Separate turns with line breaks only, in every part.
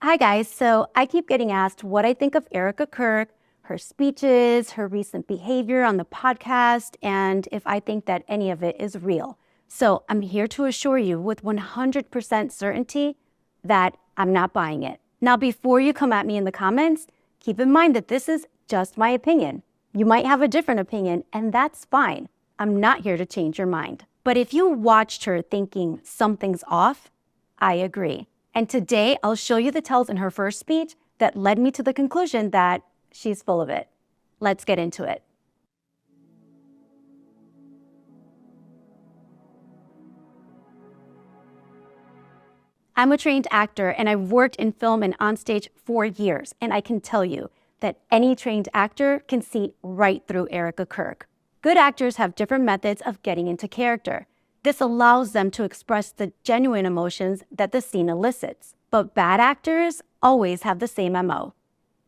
Hi guys, so I keep getting asked what I think of Erica Kirk, her speeches, her recent behavior on the podcast, and if I think that any of it is real. So I'm here to assure you with 100% certainty that I'm not buying it. Now, before you come at me in the comments, keep in mind that this is just my opinion. You might have a different opinion, and that's fine. I'm not here to change your mind. But if you watched her thinking something's off, I agree. And today I'll show you the tells in her first speech that led me to the conclusion that she's full of it. Let's get into it. I'm a trained actor and I've worked in film and on stage for years, and I can tell you that any trained actor can see right through Erica Kirk. Good actors have different methods of getting into character. This allows them to express the genuine emotions that the scene elicits. But bad actors always have the same MO: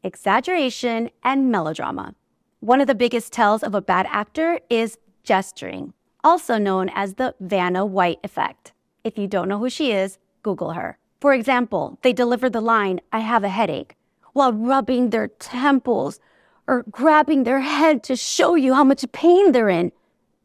exaggeration and melodrama. One of the biggest tells of a bad actor is gesturing, also known as the Vanna White effect. If you don't know who she is, Google her. For example, they deliver the line, "I have a headache," while rubbing their temples or grabbing their head to show you how much pain they're in.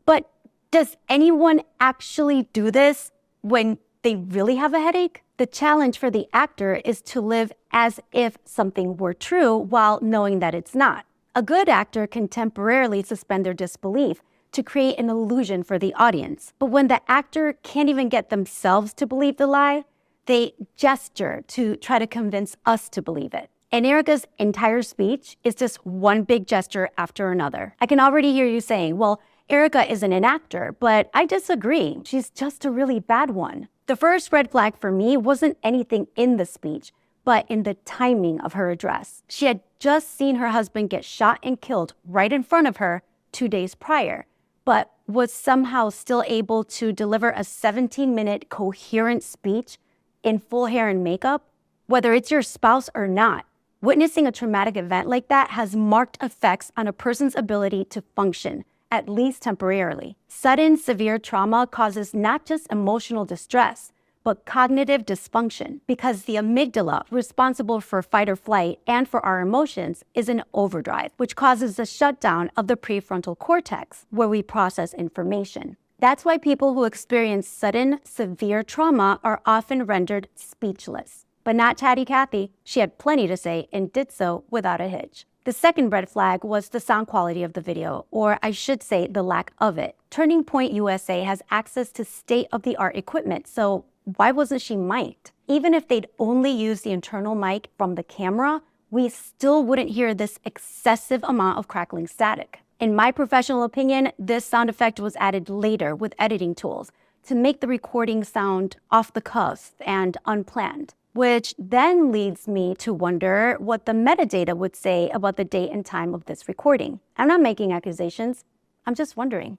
But does anyone actually do this when they really have a headache? The challenge for the actor is to live as if something were true while knowing that it's not. A good actor can temporarily suspend their disbelief to create an illusion for the audience. But when the actor can't even get themselves to believe the lie, they gesture to try to convince us to believe it. And Erica's entire speech is just one big gesture after another. I can already hear you saying, well, Erica isn't an actor, but I disagree. She's just a really bad one. The first red flag for me wasn't anything in the speech, but in the timing of her address. She had just seen her husband get shot and killed right in front of her 2 days prior, but was somehow still able to deliver a 17-minute coherent speech in full hair and makeup. Whether it's your spouse or not, witnessing a traumatic event like that has marked effects on a person's ability to function, at least temporarily. Sudden, severe trauma causes not just emotional distress, but cognitive dysfunction, because the amygdala, responsible for fight or flight and for our emotions, is in overdrive, which causes the shutdown of the prefrontal cortex, where we process information. That's why people who experience sudden, severe trauma are often rendered speechless. But not Chatty Cathy. She had plenty to say and did so without a hitch. The second red flag was the sound quality of the video, or I should say the lack of it. Turning Point USA has access to state-of-the-art equipment, so why wasn't she mic'd? Even if they'd only used the internal mic from the camera, we still wouldn't hear this excessive amount of crackling static. In my professional opinion, this sound effect was added later with editing tools to make the recording sound off the cuff and unplanned, which then leads me to wonder what the metadata would say about the date and time of this recording. I'm not making accusations, I'm just wondering.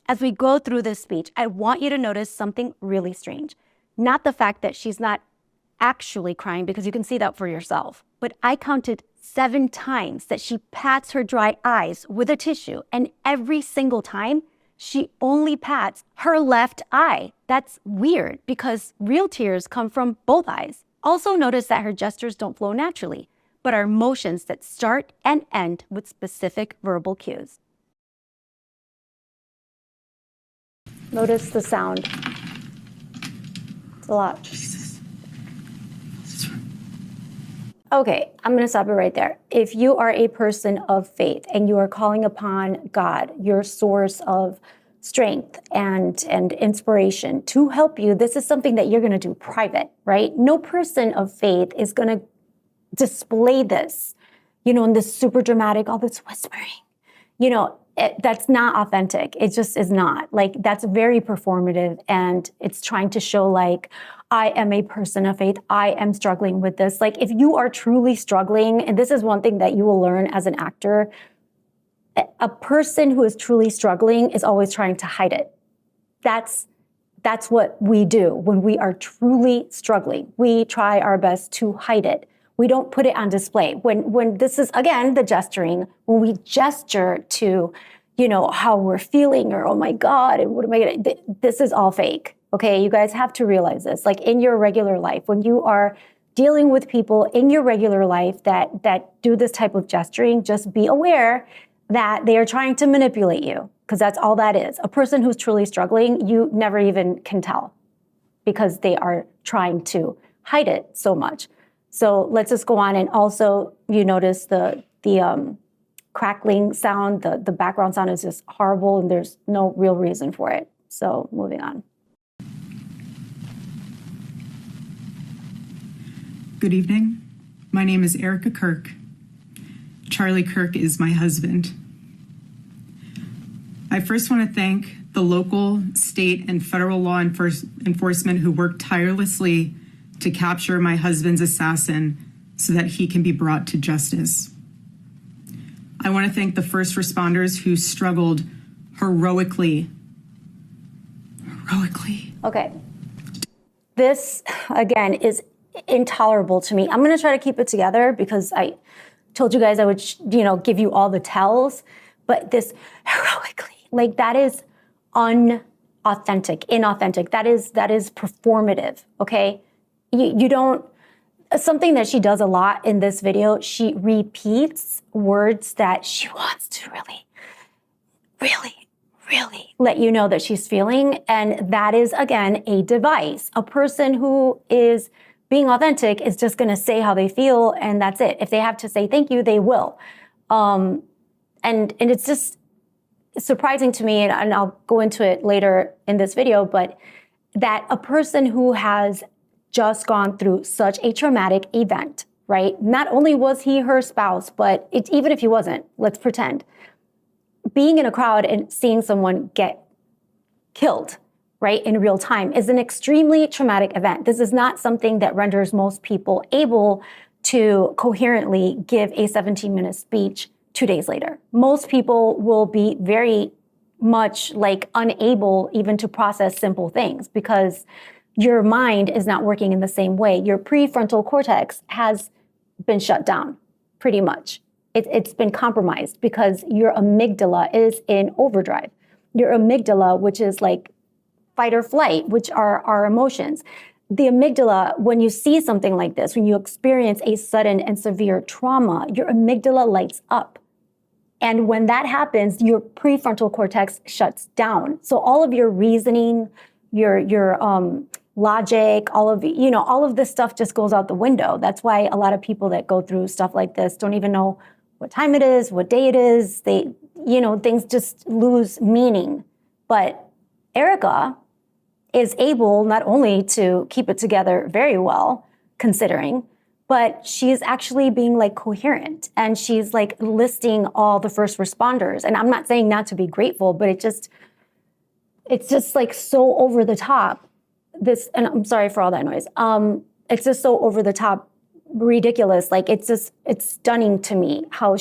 As we go through this speech, I want you to notice something really strange. Not the fact that she's not actually crying, because you can see that for yourself, but I counted 7 times that she pats her dry eyes with a tissue, and every single time, she only pats her left eye. That's weird because real tears come from both eyes. Also notice that her gestures don't flow naturally, but are motions that start and end with specific verbal cues. Notice the sound. It's a lot. Okay, I'm going to stop it right there. If you are a person of faith and you are calling upon God, your source of strength and inspiration to help you, this is something that you're going to do private, right? No person of faith is going to display this, in this super dramatic, all this whispering. That's not authentic. It just is not. That's very performative, and it's trying to show I am a person of faith. I am struggling with this. If you are truly struggling, and this is one thing that you will learn as an actor, a person who is truly struggling is always trying to hide it. That's what we do when we are truly struggling. We try our best to hide it. We don't put it on display. When this is, again, the gesturing, when we gesture to, how we're feeling, or, oh my God, and what am I gonna, this is all fake. Okay, you guys have to realize this. In your regular life, when you are dealing with people in your regular life that do this type of gesturing, just be aware that they are trying to manipulate you, because that's all that is. A person who's truly struggling, you never even can tell because they are trying to hide it so much. So let's just go on. And also, you notice the crackling sound, the background sound is just horrible and there's no real reason for it. So moving on.
Good evening. My name is Erica Kirk. Charlie Kirk is my husband. I first want to thank the local, state, and federal law enforcement who worked tirelessly to capture my husband's assassin so that he can be brought to justice. I want to thank the first responders who struggled heroically.
Okay. This, again, is intolerable to me. I'm going to try to keep it together because I told you guys I would, give you all the tells, but this heroically, like that is inauthentic. That is performative. Okay. You don't, something that she does a lot in this video, she repeats words that she wants to really let you know that she's feeling. And that is, again, a device. A person who is being authentic is just going to say how they feel, and that's it. If they have to say thank you, they will. And it's just surprising to me, and I'll go into it later in this video, but that a person who has just gone through such a traumatic event, right? Not only was he her spouse, but even if he wasn't, let's pretend, being in a crowd and seeing someone get killed, right, in real time is an extremely traumatic event. This is not something that renders most people able to coherently give a 17-minute speech 2 days later. Most people will be very much like unable even to process simple things because your mind is not working in the same way. Your prefrontal cortex has been shut down pretty much. It's been compromised because your amygdala is in overdrive. Your amygdala, which is like fight or flight, which are our emotions. The amygdala, when you see something like this, when you experience a sudden and severe trauma, your amygdala lights up. And when that happens, your prefrontal cortex shuts down. So all of your reasoning, your logic, all of this stuff just goes out the window. That's why a lot of people that go through stuff like this don't even know what time it is, what day it is. Things just lose meaning. But Erica is able not only to keep it together very well, considering, but she's actually being like coherent and she's like listing all the first responders. And I'm not saying not to be grateful, but it's just like so over the top. And I'm sorry for all that noise. It's just so over the top, ridiculous. Like it's stunning to me how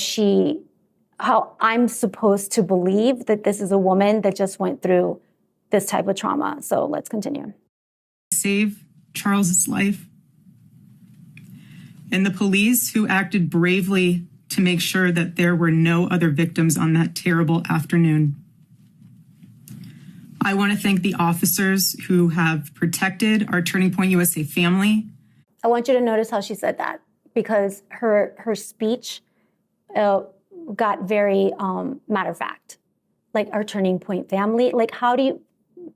I'm supposed to believe that this is a woman that just went through this type of trauma. So let's continue.
Save Charles's life. And the police who acted bravely to make sure that there were no other victims on that terrible afternoon. I want to thank the officers who have protected our Turning Point USA family.
I want you to notice how she said that because her speech got very matter of fact, like our Turning Point family. Like,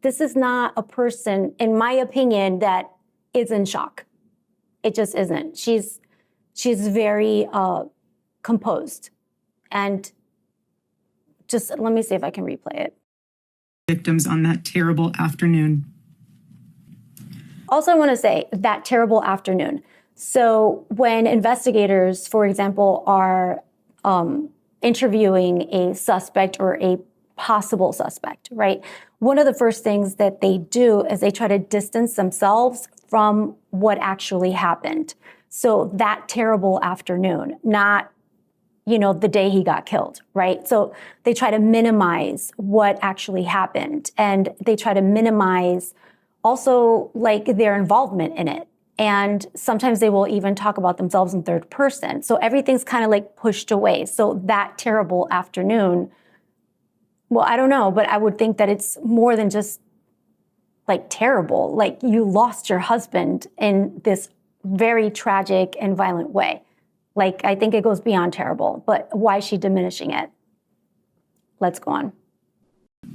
this is not a person, in my opinion, that is in shock. It just isn't. She's very composed. And just let me see if I can replay it.
Victims on that terrible afternoon.
Also, I want to say that terrible afternoon. So when investigators, for example, are interviewing a suspect or a possible suspect, right? One of the first things that they do is they try to distance themselves from what actually happened. So that terrible afternoon, not, the day he got killed, right? So they try to minimize what actually happened and they try to minimize also like their involvement in it. And sometimes they will even talk about themselves in third person. So everything's kind of like pushed away. So that terrible afternoon, well, I don't know, but I would think that it's more than just like terrible. Like you lost your husband in this very tragic and violent way. Like, I think it goes beyond terrible, but why is she diminishing it? Let's go on.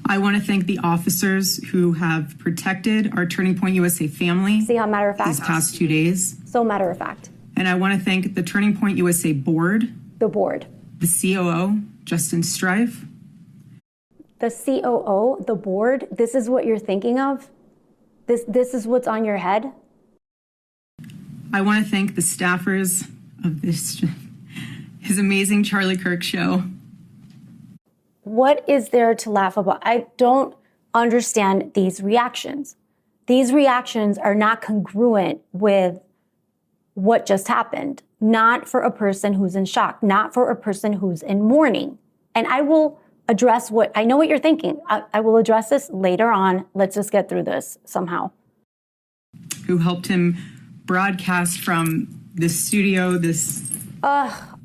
I want to thank the officers who have protected our Turning Point USA family
See how matter of fact?
these past 2 days.
So matter of fact.
And I want to thank the Turning Point USA board,
The board.
the COO, Justin Strife,
The COO, the board, this is what you're thinking of? This is what's on your head?
I want to thank the staffers of his amazing Charlie Kirk show.
What is there to laugh about? I don't understand these reactions. These reactions are not congruent with what just happened. Not for a person who's in shock, not for a person who's in mourning. And I will address I know what you're thinking. I will address this later on. Let's just get through this somehow.
Who helped him broadcast from this studio,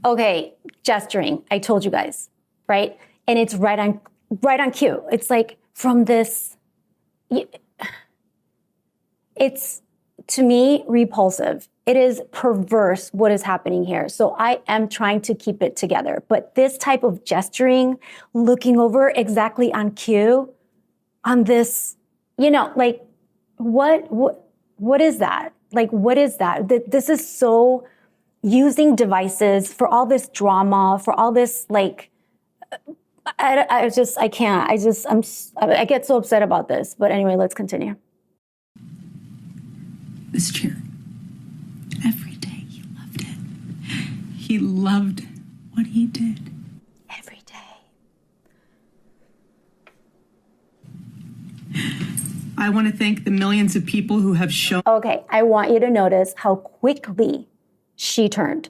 Okay, gesturing. I told you guys, right? And it's right on cue. It's like from this, it's to me repulsive. It is perverse what is happening here. So I am trying to keep it together. But this type of gesturing, looking over exactly on cue, on this, like what is that? Like, what is that? This is so using devices for all this drama, for all this, like, I can't. I get so upset about this. But anyway, let's continue.
this chair. Every day he loved it. He loved what he did.
Every day.
I want to thank the millions of people who have shown.
Okay, I want you to notice how quickly she turned,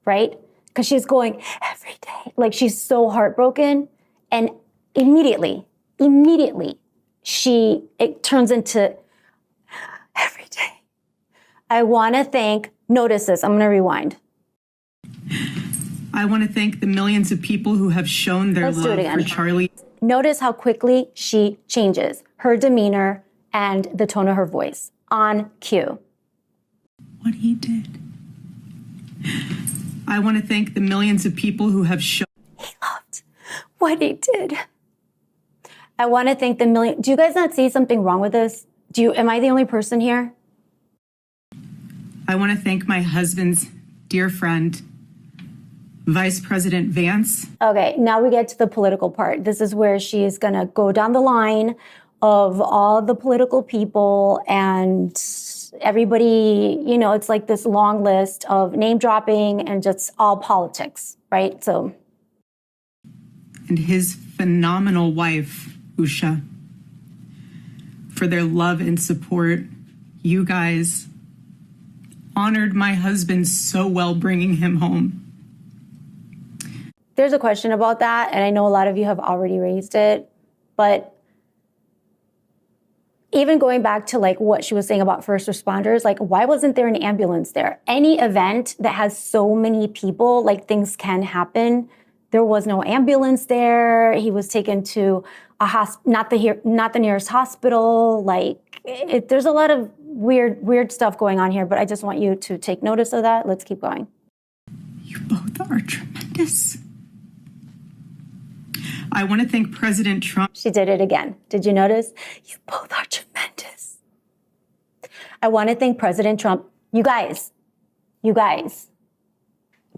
right? Because she's going every day. Like, she's so heartbroken. And immediately, it turns into every day. I want to thank, notice this, I'm going to rewind.
I want to thank the millions of people who have shown their
Let's do it
love
again.
for Charlie.
Notice how quickly she changes her demeanor and the tone of her voice on cue.
What he did. I want to thank the millions of people who have shown.
He loved what he did. I want to thank the million. Do you guys not see something wrong with this? Am I the only person here?
I want to thank my husband's dear friend, Vice President Vance.
Okay, now we get to the political part. This is where she is going to go down the line of all the political people and everybody, it's like this long list of name dropping and just all politics, right? So.
And his phenomenal wife, Usha, for their love and support. You guys honored my husband so well, bringing him home.
There's a question about that, and I know a lot of you have already raised it, but even going back to like what she was saying about first responders, like, why wasn't there an ambulance there? Any event that has so many people, like, things can happen. There was no ambulance there. He was taken to a not the nearest hospital. Like, there's a lot of weird stuff going on here, but I just want you to take notice of that. Let's keep going.
You both are tremendous. I want to thank President Trump.
She did it again. Did you notice? You both are tremendous. I want to thank President Trump. You guys,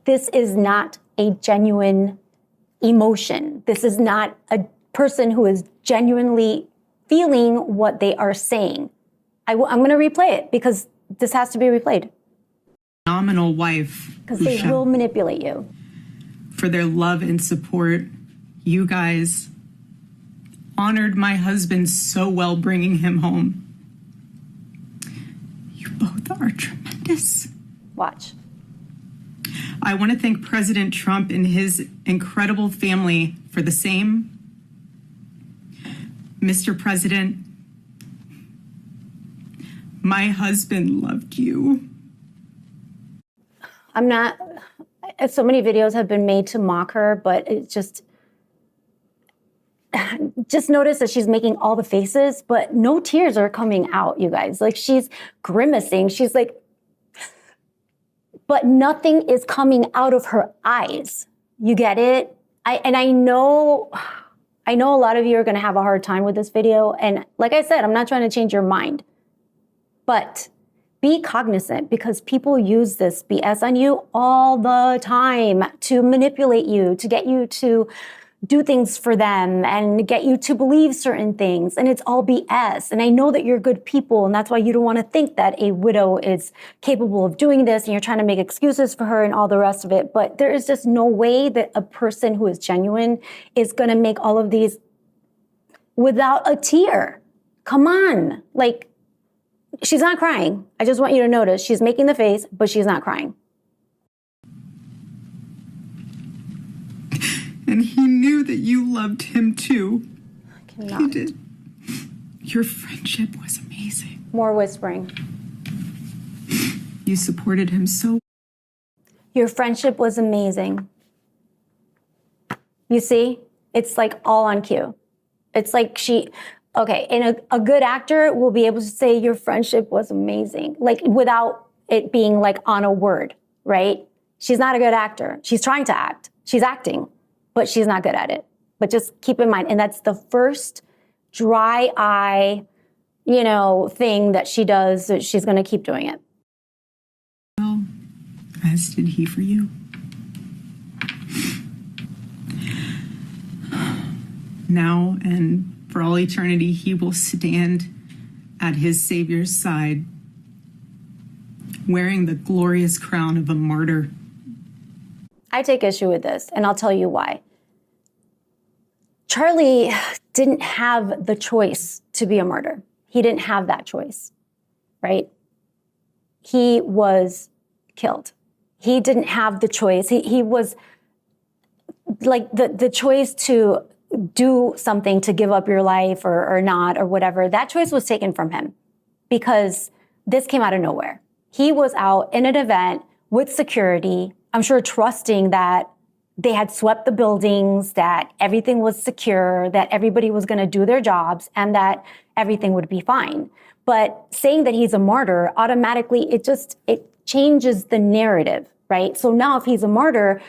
this is not a genuine emotion. This is not a person who is genuinely feeling what they are saying. I'm going to replay it because this has to be replayed.
Phenomenal wife,
Because they
Usha,
will manipulate you.
for their love and support. You guys honored my husband so well, bringing him home. You both are tremendous.
Watch.
I want to thank President Trump and his incredible family for the same. Mr. President, my husband loved you.
So many videos have been made to mock her, but it just notice that she's making all the faces, but no tears are coming out, you guys. Like, she's grimacing. She's like, but nothing is coming out of her eyes. You get it? I know a lot of you are going to have a hard time with this video. And like I said, I'm not trying to change your mind, but be cognizant, because people use this BS on you all the time to manipulate you, to get you to do things for them and get you to believe certain things. And it's all BS. And I know that you're good people, and that's why you don't want to think that a widow is capable of doing this and you're trying to make excuses for her and all the rest of it. But there is just no way that a person who is genuine is going to make all of these without a tear. Come on. Like, she's not crying. I just want you to notice she's making the face, but she's not crying.
And he knew that you loved him too.
I cannot.
He did. Your friendship was amazing.
More whispering.
You supported him so.
Your friendship was amazing. You see? It's like all on cue. It's like okay, and a good actor will be able to say your friendship was amazing, like without it being like on a word, right? She's not a good actor. She's trying to act. She's acting, but she's not good at it. But just keep in mind, and that's the first dry eye, thing that she does. That she's going to keep doing it.
Well, as did he for you. Now and for all eternity, he will stand at his Savior's side, wearing the glorious crown of a martyr.
I take issue with this, and I'll tell you why. Charlie didn't have the choice to be a martyr. He didn't have that choice, right? He was killed. He didn't have the choice. He was like the choice to do something, to give up your life or not or whatever. That choice was taken from him because this came out of nowhere. He was out in an event with security, I'm sure trusting that they had swept the buildings, that everything was secure, that everybody was going to do their jobs, and that everything would be fine. But saying that he's a martyr, automatically, it changes the narrative, right? So now if he's a martyr,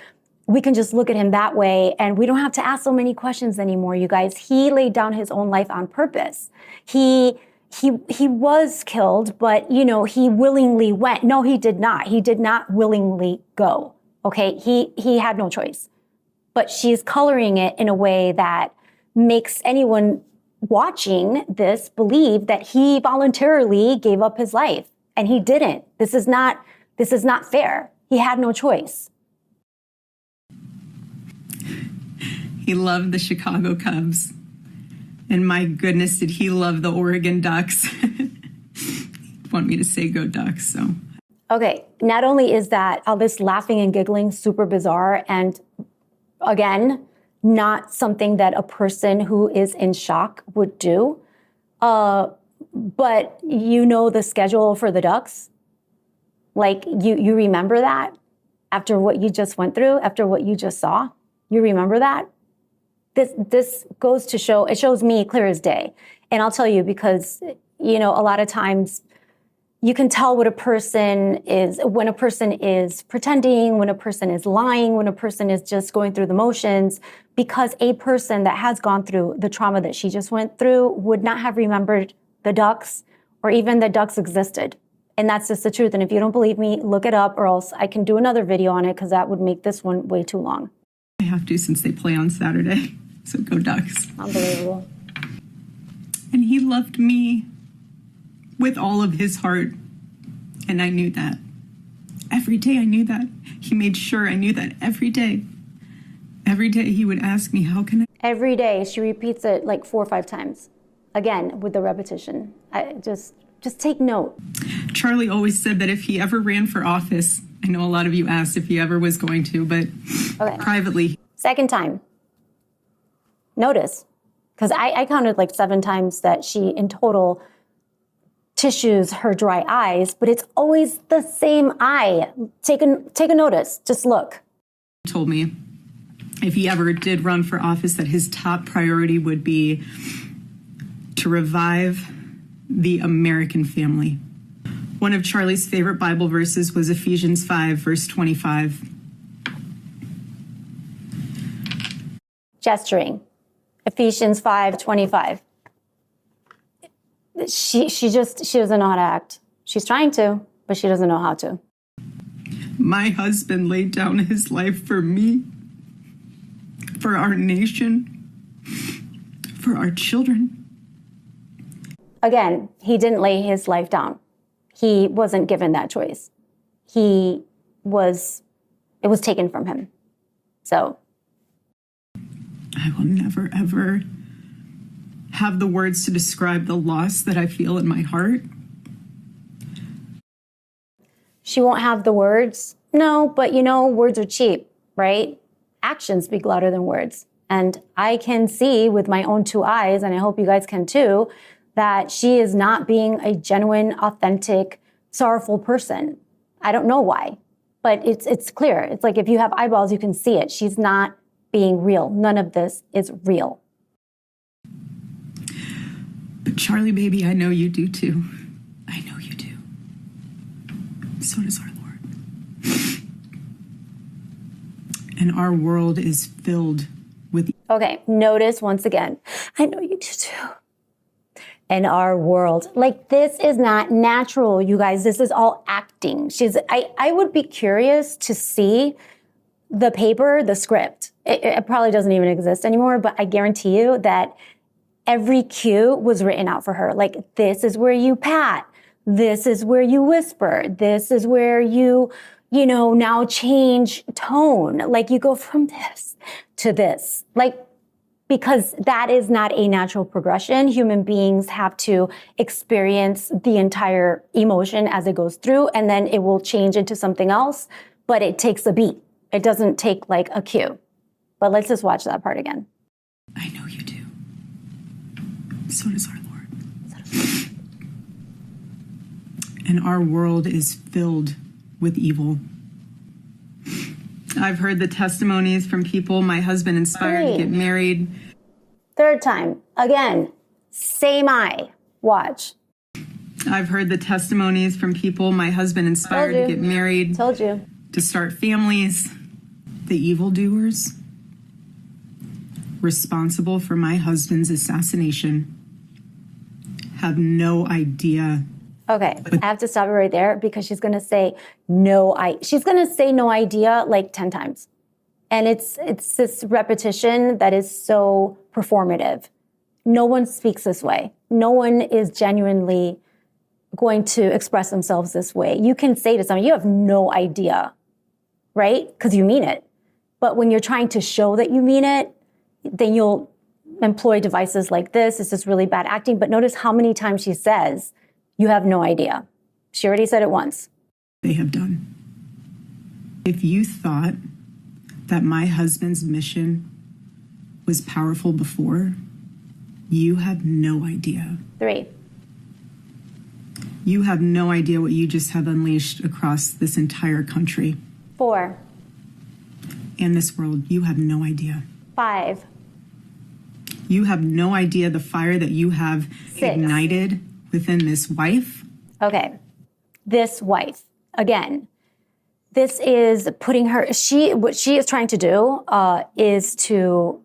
we can just look at him that way, and we don't have to ask so many questions anymore, you guys. He laid down his own life on purpose. He was killed, but, he willingly went. No, he did not. He did not willingly go. Okay, he had no choice. But she's coloring it in a way that makes anyone watching this believe that he voluntarily gave up his life, and he didn't. This is not fair. He had no choice.
He loved the Chicago Cubs. And my goodness, did he love the Oregon Ducks. He'd want me to say go Ducks, so.
Okay, not only is that all this laughing and giggling super bizarre, and again, not something that a person who is in shock would do, but the schedule for the Ducks? Like, you remember that? After what you just went through, after what you just saw? You remember that? This goes to show, it shows me clear as day. And I'll tell you, because, a lot of times you can tell what a person is, when a person is pretending, when a person is lying, when a person is just going through the motions, because a person that has gone through the trauma that she just went through would not have remembered the Ducks or even the Ducks existed. And that's just the truth. And if you don't believe me, look it up, or else I can do another video on it, because that would make this one way too long.
I have to, since they play on Saturday. So go Ducks.
Unbelievable.
And he loved me with all of his heart. And I knew that. Every day I knew that. He made sure I knew that every day. Every day he would ask me, how can I?
Every day she repeats it like 4 or 5 times. Again, with the repetition. Just take note.
Charlie always said that if he ever ran for office, I know a lot of you asked if he ever was going to, but privately.
Second time. Notice, because I counted like 7 times that she in total tissues her dry eyes, but it's always the same eye. Take a notice, just look.
He told me if he ever did run for office that his top priority would be to revive the American family. One of Charlie's favorite Bible verses was Ephesians 5, verse 25.
Gesturing. Ephesians 5:25. She doesn't know how to act. She's trying to, but she doesn't know how to.
My husband laid down his life for me, for our nation, for our children.
Again, he didn't lay his life down. He wasn't given that choice. It was taken from him. So
I will never, ever have the words to describe the loss that I feel in my heart.
she won't have the words. No, but words are cheap, right? Actions speak louder than words. And I can see with my own two eyes, and I hope you guys can too, that she is not being a genuine, authentic, sorrowful person. I don't know why, but it's clear. It's like if you have eyeballs, you can see it. She's not being real. None of this is real.
But Charlie, baby, I know you do too. I know you do. So does our Lord. And our world is filled with...
Okay, notice once again, I know you do too. And our world, like this is not natural, you guys. This is all acting. I would be curious to see the paper, the script. It probably doesn't even exist anymore, but I guarantee you that every cue was written out for her. Like, this is where you pat. This is where you whisper. This is where you now change tone. Like, you go from this to this. Like, because that is not a natural progression. Human beings have to experience the entire emotion as it goes through, and then it will change into something else, but it takes a beat. It doesn't take like a cue. But let's just watch that part again.
I know you do. So does our Lord. And our world is filled with evil. I've heard the testimonies from people my husband inspired to get married.
Third time. Again, same eye. Watch.
I've heard the testimonies from people my husband inspired to get married.
Told you.
To start families. The evildoers responsible for my husband's assassination have no idea.
Okay, I have to stop it right there because she's going to say she's going to say no idea like 10 times. And it's this repetition that is so performative. No one speaks this way. No one is genuinely going to express themselves this way. You can say to someone, you have no idea, right? Because you mean it. But when you're trying to show that you mean it, then you'll employ devices like this. It's just really bad acting. But notice how many times she says, you have no idea. She already said it once.
They have done. If you thought that my husband's mission was powerful before, you have no idea.
3.
You have no idea what you just have unleashed across this entire country.
4.
And this world. You have no idea.
5.
You have no idea the fire that you have
6.
ignited within this wife.
Okay. This wife. Again, this is putting her, what she is trying to do is to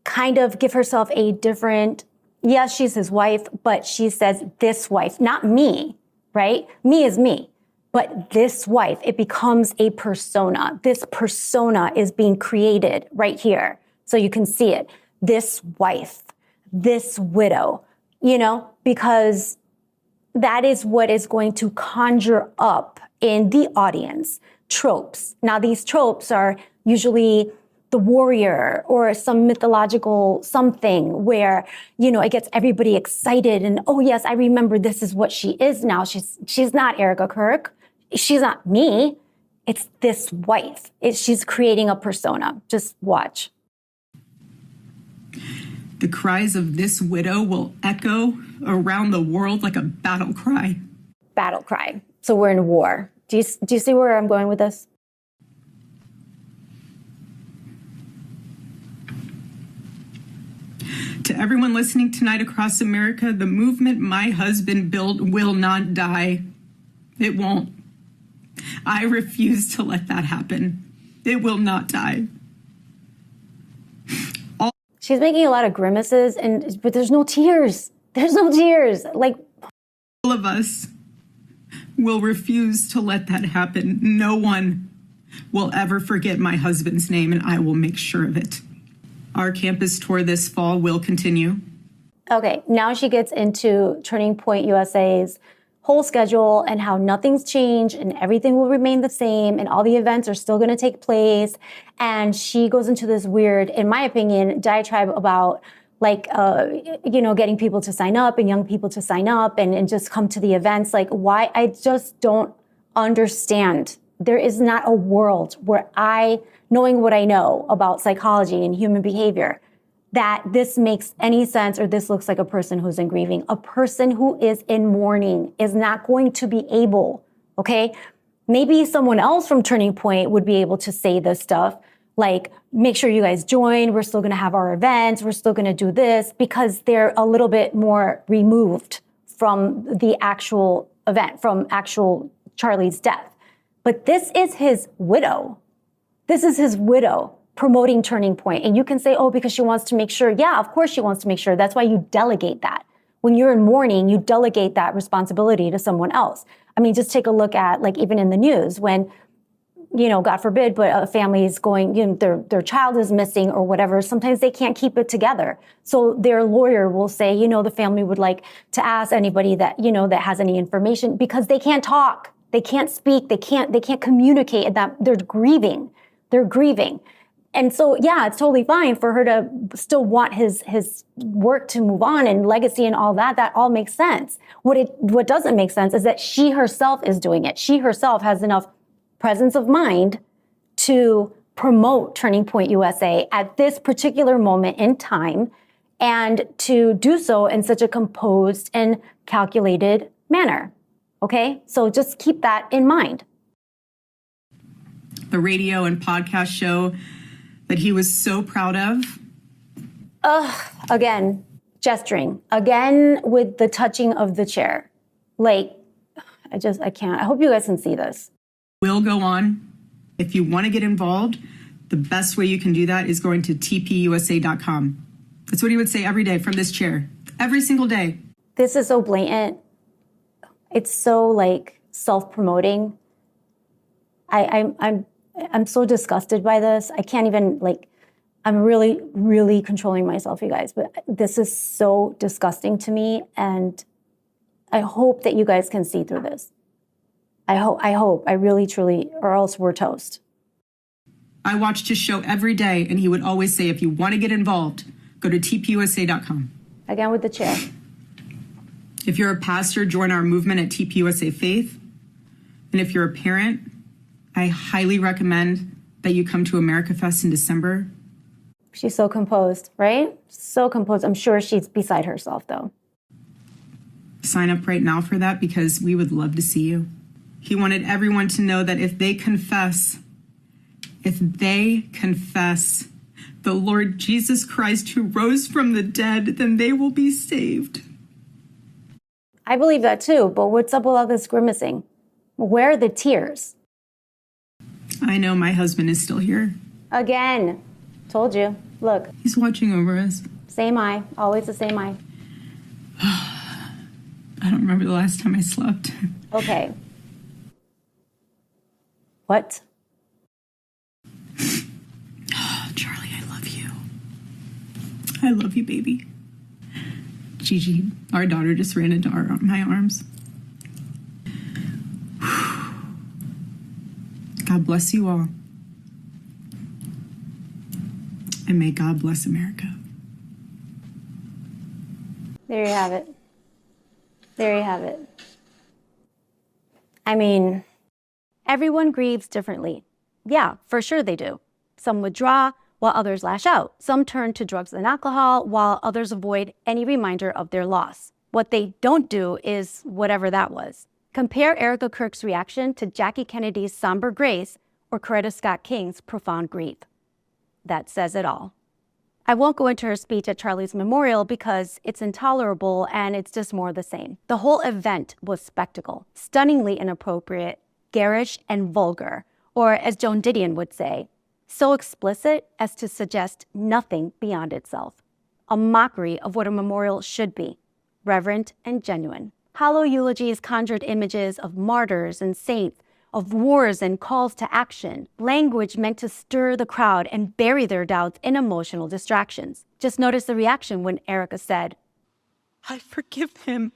kind of give herself a different, yes, she's his wife, but she says this wife, not me, right? Me is me. But this wife, it becomes a persona. This persona is being created right here. So you can see it. This wife, this widow, because that is what is going to conjure up in the audience tropes. Now, these tropes are usually the warrior or some mythological something where, it gets everybody excited and, oh yes, I remember this is what she is now. She's not Erica Kirk. She's not me. It's this wife. She's creating a persona. Just watch.
The cries of this widow will echo around the world like a battle cry.
Battle cry. So we're in war. Do you see where I'm going with this?
To everyone listening tonight across America, the movement my husband built will not die. It won't. I refuse to let that happen. It will not die.
She's making a lot of grimaces, but there's no tears. There's no tears. Like,
all of us will refuse to let that happen. No one will ever forget my husband's name, and I will make sure of it. Our campus tour this fall will continue.
okay, now she gets into Turning Point USA's whole schedule and how nothing's changed and everything will remain the same and all the events are still going to take place. And she goes into this weird, in my opinion, diatribe about like, getting people to sign up and young people to sign up and just come to the events. Like, why? I just don't understand. There is not a world where knowing what I know about psychology and human behavior, that this makes any sense or this looks like a person who's in grieving. A person who is in mourning is not going to be able, okay? Maybe someone else from Turning Point would be able to say this stuff, like, make sure you guys join, we're still gonna have our events, we're still gonna do this, because they're a little bit more removed from the actual event, from actual Charlie's death. But this is his widow. This is his widow promoting Turning Point. And you can say, oh, because she wants to make sure. Yeah, of course she wants to make sure. That's why you delegate that. When you're in mourning, you delegate that responsibility to someone else. I mean, just take a look at, like, even in the news when, God forbid, but a family is going, their child is missing or whatever. Sometimes they can't keep it together. So their lawyer will say, the family would like to ask anybody that, that has any information, because they can't talk. They can't speak. They can't communicate, and that they're grieving. They're grieving. And so, yeah, it's totally fine for her to still want his work to move on and legacy and all that. That all makes sense. What doesn't make sense is that she herself is doing it. She herself has enough presence of mind to promote Turning Point USA at this particular moment in time, and to do so in such a composed and calculated manner. Okay? So just keep that in mind.
The radio and podcast show that he was so proud of.
Again, gesturing. Again, with the touching of the chair. Like, I can't. I hope you guys can see this.
Will go on. If you want to get involved, the best way you can do that is going to tpusa.com. That's what he would say every day from this chair. Every single day.
This is so blatant. It's so, like, self-promoting. I'm so disgusted by this. I can't even, I'm really, really controlling myself, you guys. But this is so disgusting to me. And I hope that you guys can see through this. I hope, I really, truly, or else we're toast.
I watched his show every day, and he would always say, if you want to get involved, go to tpusa.com.
Again with the chair.
If you're a pastor, join our movement at TPUSA Faith. And if you're a parent, I highly recommend that you come to America Fest in December.
She's so composed, right? So composed. I'm sure she's beside herself, though.
Sign up right now for that, because we would love to see you. He wanted everyone to know that if they confess the Lord Jesus Christ who rose from the dead, then they will be saved.
I believe that too, but what's up with all this grimacing? Where are the tears?
I know my husband is still here.
Again, told you. Look.
He's watching over us.
Same eye, always the same eye.
I don't remember the last time I slept.
Okay. What?
Oh, Charlie, I love you. I love you, baby. Gigi, our daughter, just ran into my arms. God bless you all. And may God bless America.
There you have it. There you have it. I mean, everyone grieves differently. Yeah, for sure they do. Some withdraw while others lash out. Some turn to drugs and alcohol while others avoid any reminder of their loss. What they don't do is whatever that was. Compare Erica Kirk's reaction to Jackie Kennedy's somber grace or Coretta Scott King's profound grief. That says it all. I won't go into her speech at Charlie's memorial because it's intolerable and it's just more of the same. The whole event was spectacle, stunningly inappropriate, garish, and vulgar, or as Joan Didion would say, so explicit as to suggest nothing beyond itself. A mockery of what a memorial should be, reverent and genuine. Hollow eulogies conjured images of martyrs and saints, of wars and calls to action, language meant to stir the crowd and bury their doubts in emotional distractions. Just notice the reaction when Erica said,
"I forgive him."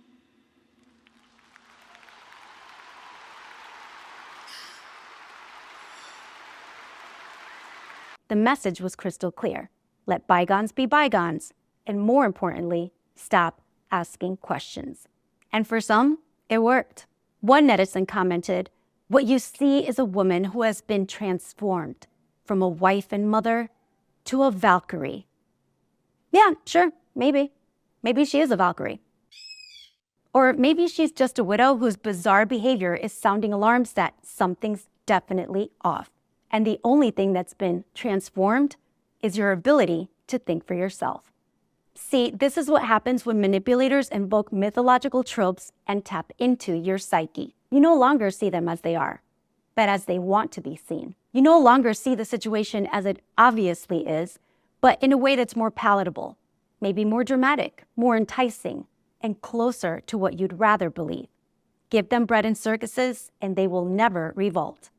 The message was crystal clear. Let bygones be bygones, and more importantly, stop asking questions. And for some, it worked. One netizen commented, "What you see is a woman who has been transformed from a wife and mother to a Valkyrie." Yeah, sure, maybe. Maybe she is a Valkyrie. Or maybe she's just a widow whose bizarre behavior is sounding alarms that something's definitely off. And the only thing that's been transformed is your ability to think for yourself. See, this is what happens when manipulators invoke mythological tropes and tap into your psyche. You no longer see them as they are, but as they want to be seen. You no longer see the situation as it obviously is, but in a way that's more palatable, maybe more dramatic, more enticing, and closer to what you'd rather believe. Give them bread and circuses, and they will never revolt.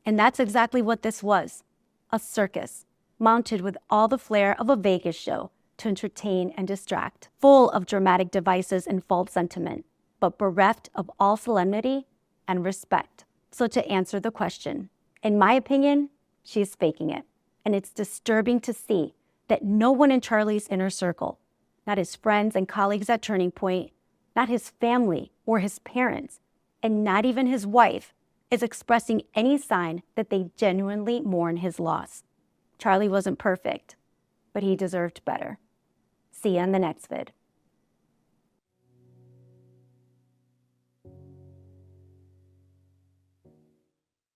And that's exactly what this was, a circus, mounted with all the flair of a Vegas show to entertain and distract, full of dramatic devices and false sentiment, but bereft of all solemnity and respect. So to answer the question, in my opinion, she's faking it. And it's disturbing to see that no one in Charlie's inner circle, not his friends and colleagues at Turning Point, not his family or his parents, and not even his wife, is expressing any sign that they genuinely mourn his loss. Charlie wasn't perfect, but he deserved better. See you in the next vid.